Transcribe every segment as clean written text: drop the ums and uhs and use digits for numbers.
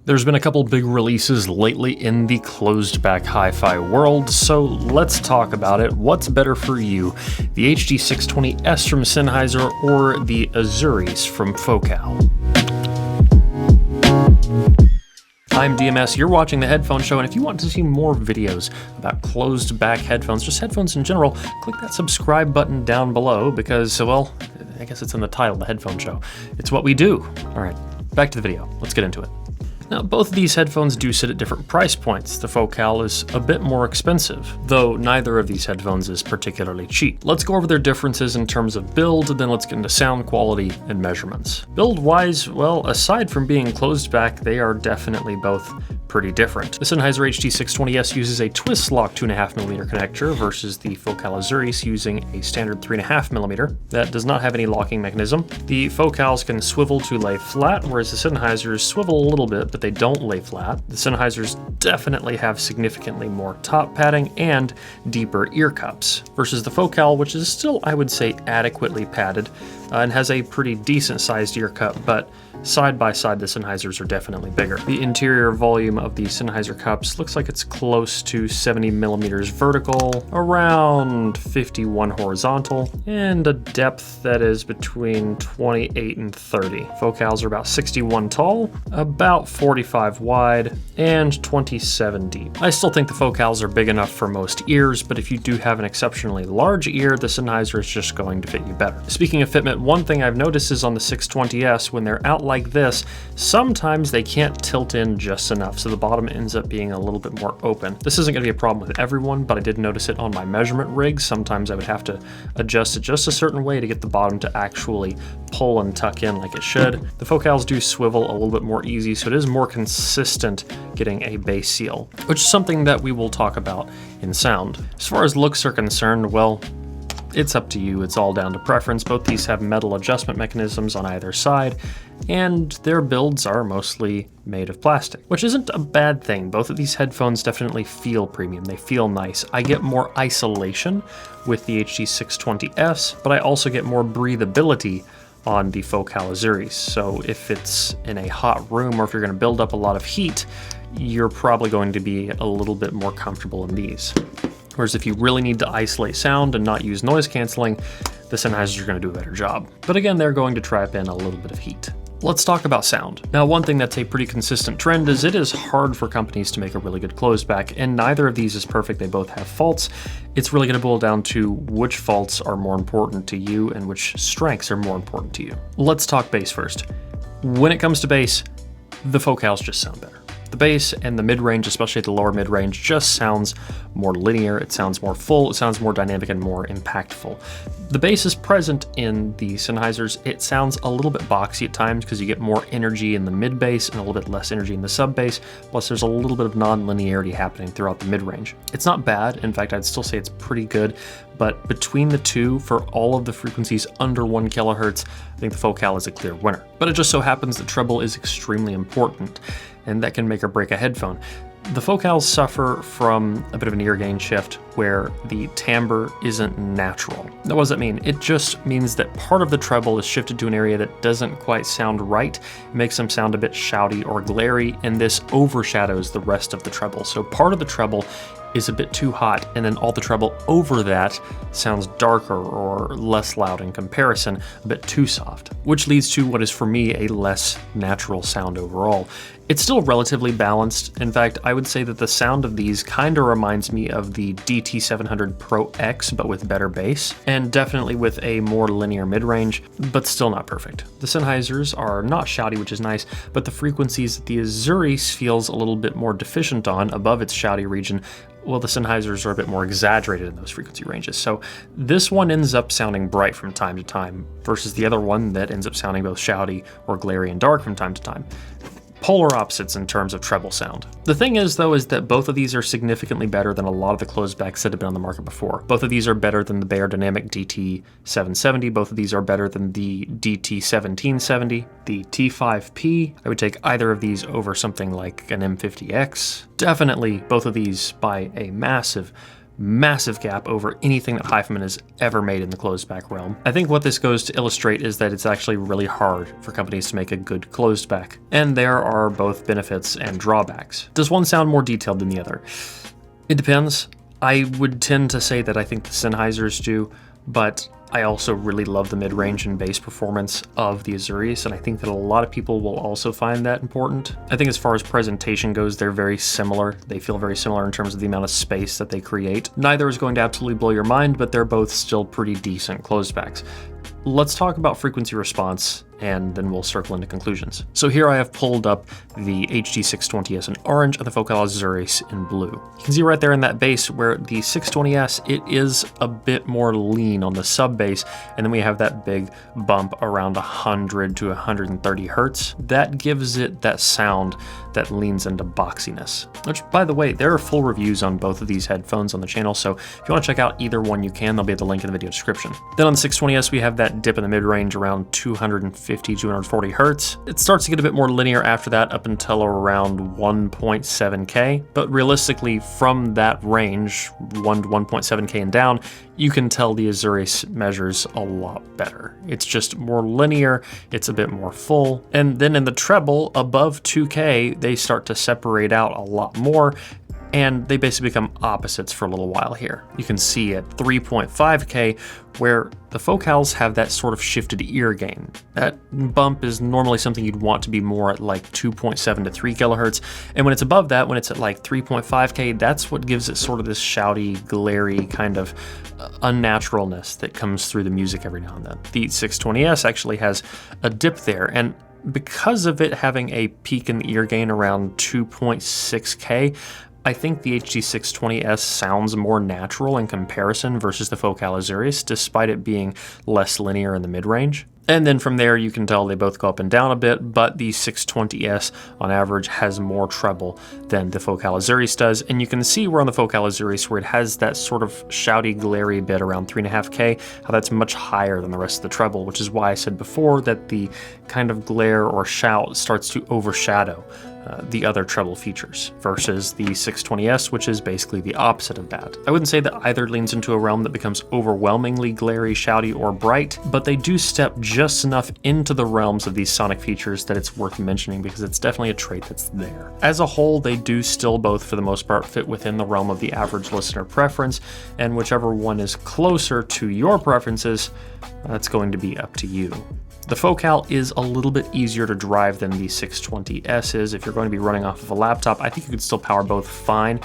There's been a couple big releases lately in the closed back hi-fi world, so let's talk about it. What's better for you, the HD620S from Sennheiser or the Azurys from Focal? I'm DMS, you're watching The Headphone Show, and if you want to see more videos about closed back headphones, just headphones in general, click that subscribe button down below because, well, I guess it's in the title, The Headphone Show. It's what we do. All right, back to the video. Let's get into it. Now, both of these headphones do sit at different price points. The Focal is a bit more expensive, though neither of these headphones is particularly cheap. Let's go over their differences in terms of build, then let's get into sound quality and measurements. Build-wise, well, aside from being closed back, they are definitely both pretty different. The Sennheiser HD620S uses a twist lock 2.5mm connector versus the Focal Azurys using a standard 3.5mm that does not have any locking mechanism. The Focals can swivel to lay flat, whereas the Sennheisers swivel a little bit, but they don't lay flat. The Sennheisers definitely have significantly more top padding and deeper ear cups, versus the Focal, which is still, I would say, adequately padded and has a pretty decent sized ear cup, but side by side the Sennheisers are definitely bigger. The interior volume of the Sennheiser cups looks like it's close to 70mm vertical, around 51 horizontal, and a depth that is between 28 and 30. Focals are about 61 tall, about 45 wide, and 27 deep. I still think the Focals are big enough for most ears, but if you do have an exceptionally large ear, the Sennheiser is just going to fit you better. Speaking of fitment, one thing I've noticed is on the 620S, when they're out like this, sometimes they can't tilt in just enough, so the bottom ends up being a little bit more open. This isn't going to be a problem with everyone, but I did notice it on my measurement rig. Sometimes I would have to adjust it just a certain way to get the bottom to actually pull and tuck in like it should. The Focals do swivel a little bit more easy, so it is more consistent getting a bass seal, which is something that we will talk about in sound. As far as looks are concerned, well, it's up to you. It's all down to preference. Both these have metal adjustment mechanisms on either side, and their builds are mostly made of plastic, which isn't a bad thing. Both of these headphones definitely feel premium. They feel nice. I get more isolation with the HD620S, but I also get more breathability on the Focal Azurys. So if it's in a hot room or if you're going to build up a lot of heat, you're probably going to be a little bit more comfortable in these. Whereas if you really need to isolate sound and not use noise canceling, the Sennheisers are going to do a better job. But again, they're going to trap in a little bit of heat. Let's talk about sound. Now, one thing that's a pretty consistent trend is it is hard for companies to make a really good closed back, and neither of these is perfect. They both have faults. It's really going to boil down to which faults are more important to you and which strengths are more important to you. Let's talk bass first. When it comes to bass, the Focals just sound better. The bass and the mid-range, especially the lower mid-range, just sounds more linear, it sounds more full, it sounds more dynamic and more impactful. The bass is present in the Sennheisers. It sounds a little bit boxy at times because you get more energy in the mid-bass and a little bit less energy in the sub-bass, plus there's a little bit of non-linearity happening throughout the mid-range. It's not bad, in fact I'd still say it's pretty good, but between the two, for all of the frequencies under 1 kilohertz, I think the Focal is a clear winner. But it just so happens that treble is extremely important, and that can make or break a headphone. The Focals suffer from a bit of an ear gain shift where the timbre isn't natural. Now, what does that mean? It just means that part of the treble is shifted to an area that doesn't quite sound right. It makes them sound a bit shouty or glary, and this overshadows the rest of the treble. So part of the treble is a bit too hot, and then all the treble over that sounds darker or less loud in comparison, a bit too soft, which leads to what is for me a less natural sound overall. It's still relatively balanced. In fact, I would say that the sound of these kind of reminds me of the DT700 Pro X, but with better bass, and definitely with a more linear mid-range, but still not perfect. The Sennheisers are not shouty, which is nice, but the frequencies that the Azurys feels a little bit more deficient on above its shouty region, well, the Sennheisers are a bit more exaggerated in those frequency ranges. So this one ends up sounding bright from time to time versus the other one that ends up sounding both shouty or glary and dark from time to time. Polar opposites in terms of treble sound. The thing is, though, is that both of these are significantly better than a lot of the closed backs that have been on the market before. Both of these are better than the Bayer Dynamic DT770. Both of these are better than the DT1770. The T5P, I would take either of these over something like an M50X. Definitely both of these by a massive massive gap over anything that hifi has ever made in the closed back realm. I think what this goes to illustrate is that it's actually really hard for companies to make a good closed back, and there are both benefits and drawbacks. Does one sound more detailed than the other? It depends. I would tend to say that I think the Sennheisers do, but I also really love the mid-range and bass performance of the Azurys, and I think that a lot of people will also find that important. I think as far as presentation goes, they're very similar. They feel very similar in terms of the amount of space that they create. Neither is going to absolutely blow your mind, but they're both still pretty decent closed backs. Let's talk about frequency response, and then we'll circle into conclusions. So here I have pulled up the HD620S in orange and the Focal Azurys in blue. You can see right there in that bass where the 620S, it is a bit more lean on the sub bass, and then we have that big bump around 100 to 130 hertz. That gives it that sound that leans into boxiness, which, by the way, there are full reviews on both of these headphones on the channel, so if you want to check out either one, you can. There'll be at the link in the video description. Then on the 620S, we have that dip in the mid-range around 250, 240 hertz. It starts to get a bit more linear after that up until around 1.7K, but realistically from that range, 1 to 1.7K and down, you can tell the Azurys measures a lot better. It's just more linear, it's a bit more full, and then in the treble above 2K, they start to separate out a lot more, and they basically become opposites for a little while here. You can see at 3.5K where the Focals have that sort of shifted ear gain. That bump is normally something you'd want to be more at like 2.7 to 3 kilohertz, and when it's above that, when it's at like 3.5K, that's what gives it sort of this shouty, glary kind of unnaturalness that comes through the music every now and then. The 620S actually has a dip there, and because of it having a peak in the ear gain around 2.6K, I think the HD620S sounds more natural in comparison versus the Focal Azurys, despite it being less linear in the mid-range. And then from there, you can tell they both go up and down a bit, but the 620S on average has more treble than the Focal Azurys does. And you can see where on the Focal Azurys, where it has that sort of shouty, glary bit around 3.5K, how that's much higher than the rest of the treble, which is why I said before that the kind of glare or shout starts to overshadow the other treble features versus the 620S, which is basically the opposite of that. I wouldn't say that either leans into a realm that becomes overwhelmingly glary, shouty, or bright, but they do step just enough into the realms of these sonic features that it's worth mentioning because it's definitely a trait that's there. As a whole, they do still both, for the most part, fit within the realm of the average listener preference, and whichever one is closer to your preferences, that's going to be up to you. The Focal is a little bit easier to drive than the 620S is. If you're going to be running off of a laptop, I think you could still power both fine,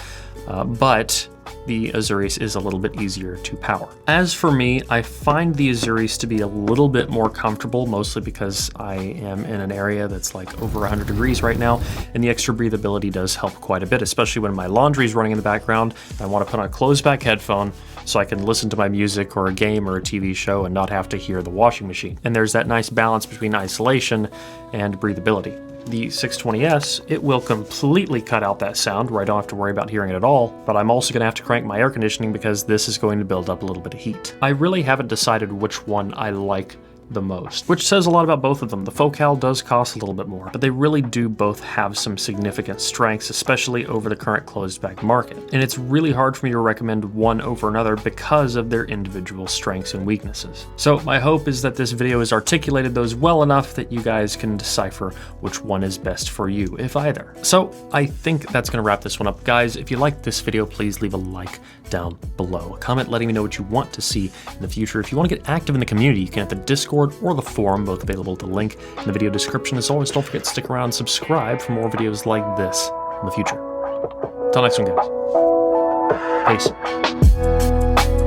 but the Azurys is a little bit easier to power. As for me, I find the Azurys to be a little bit more comfortable, mostly because I am in an area that's like over 100 degrees right now, and the extra breathability does help quite a bit, especially when my laundry is running in the background. I want to put on a closed back headphone so I can listen to my music or a game or a TV show and not have to hear the washing machine. And there's that nice balance between isolation and breathability. The 620S, it will completely cut out that sound where I don't have to worry about hearing it at all, but I'm also going to have to crank my air conditioning because this is going to build up a little bit of heat. I really haven't decided which one I like the most, which says a lot about both of them. The Focal does cost a little bit more, but they really do both have some significant strengths, especially over the current closed back market. And it's really hard for me to recommend one over another because of their individual strengths and weaknesses. So my hope is that this video has articulated those well enough that you guys can decipher which one is best for you, if either. So I think that's going to wrap this one up. Guys, if you liked this video, please leave a like down below. A comment letting me know what you want to see in the future. If you want to get active in the community, you can hit the Discord or the forum, both available at the link in the video description. As always, don't forget to stick around and subscribe for more videos like this in the future. Till next one, guys. Peace.